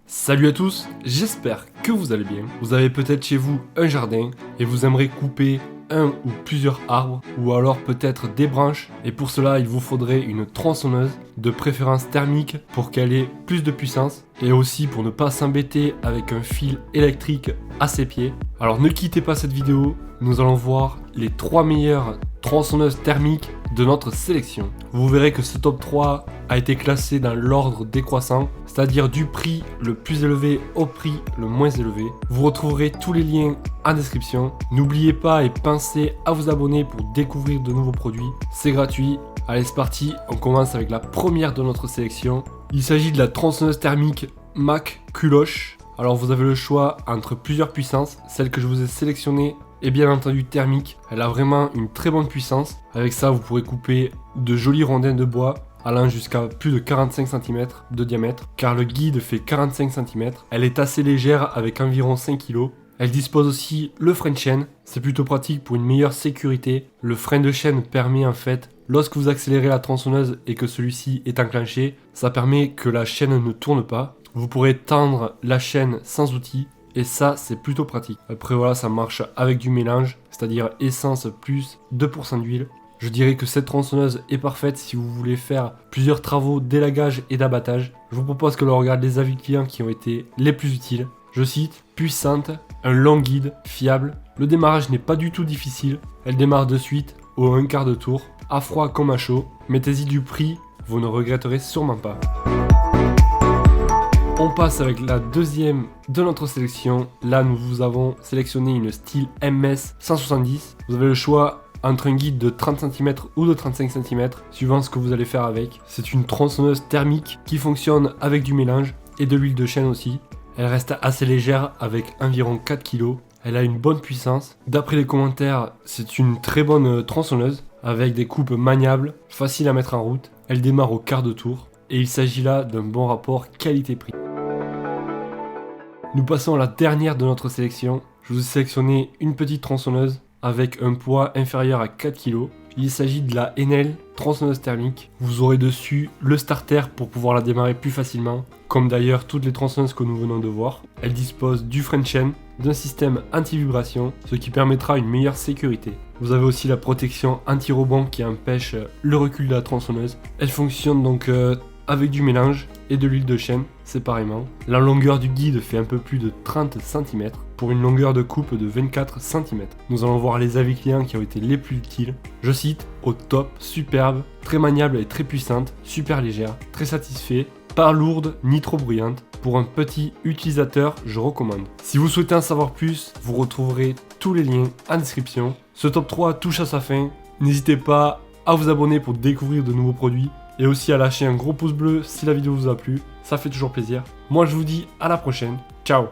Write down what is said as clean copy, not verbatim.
Salut à tous, j'espère que vous allez bien. Vous avez peut-être chez vous un jardin et vous aimeriez couper un ou plusieurs arbres ou alors peut-être des branches et pour cela il vous faudrait une tronçonneuse de préférence thermique pour qu'elle ait plus de puissance et aussi pour ne pas s'embêter avec un fil électrique à ses pieds. Alors ne quittez pas cette vidéo, nous allons voir les 3 meilleures tronçonneuses thermiques de notre sélection. Vous verrez que ce top 3 a été classé dans l'ordre décroissant, c'est-à-dire du prix le plus élevé au prix le moins élevé. Vous retrouverez tous les liens en description. N'oubliez pas et pensez à vous abonner pour découvrir de nouveaux produits. C'est gratuit. Allez, c'est parti, on commence avec la première de notre sélection. Il s'agit de la tronçonneuse thermique Mac Culoche. Alors vous avez le choix entre plusieurs puissances. Celle que je vous ai sélectionnée est bien entendu thermique. Elle a vraiment une très bonne puissance. Avec ça, vous pourrez couper de jolis rondins de bois allant jusqu'à plus de 45 cm de diamètre, car le guide fait 45 cm. Elle est assez légère avec environ 5 kg. Elle dispose aussi le frein de chaîne, c'est plutôt pratique pour une meilleure sécurité. Le frein de chaîne permet en fait, lorsque vous accélérez la tronçonneuse et que celui-ci est enclenché, ça permet que la chaîne ne tourne pas. Vous pourrez tendre la chaîne sans outil et ça c'est plutôt pratique. Après voilà, ça marche avec du mélange, c'est-à-dire essence plus 2% d'huile. Je dirais que cette tronçonneuse est parfaite si vous voulez faire plusieurs travaux d'élagage et d'abattage. Je vous propose que l'on regarde les avis clients qui ont été les plus utiles. Je cite, puissante, un long guide, fiable. Le démarrage n'est pas du tout difficile. Elle démarre de suite au 1/4 de tour, à froid comme à chaud. Mettez-y du prix, vous ne regretterez sûrement pas. On passe avec la deuxième de notre sélection. Là, nous vous avons sélectionné une style MS 170. Vous avez le choix entre un guide de 30 cm ou de 35 cm, suivant ce que vous allez faire avec. C'est une tronçonneuse thermique qui fonctionne avec du mélange et de l'huile de chêne aussi. Elle reste assez légère avec environ 4 kg. Elle a une bonne puissance. D'après les commentaires, c'est une très bonne tronçonneuse avec des coupes maniables, faciles à mettre en route. Elle démarre au quart de tour et il s'agit là d'un bon rapport qualité-prix. Nous passons à la dernière de notre sélection. Je vous ai sélectionné une petite tronçonneuse avec un poids inférieur à 4 kg. Il s'agit de la Enel tronçonneuse thermique. Vous aurez dessus le starter pour pouvoir la démarrer plus facilement, comme d'ailleurs toutes les tronçonneuses que nous venons de voir. Elle dispose du frein de chaîne, d'un système anti-vibration, ce qui permettra une meilleure sécurité. Vous avez aussi la protection anti-rebond qui empêche le recul de la tronçonneuse. Elle fonctionne donc avec du mélange et de l'huile de chêne séparément. La longueur du guide fait un peu plus de 30 cm pour une longueur de coupe de 24 cm. Nous allons voir les avis clients qui ont été les plus utiles. Je cite, au top, superbe, très maniable et très puissante, super légère, très satisfait, pas lourde ni trop bruyante. Pour un petit utilisateur, je recommande. Si vous souhaitez en savoir plus, vous retrouverez tous les liens en description. Ce top 3 touche à sa fin. N'hésitez pas à vous abonner pour découvrir de nouveaux produits et aussi à lâcher un gros pouce bleu si la vidéo vous a plu. Ça fait toujours plaisir. Moi je vous dis à la prochaine. Ciao!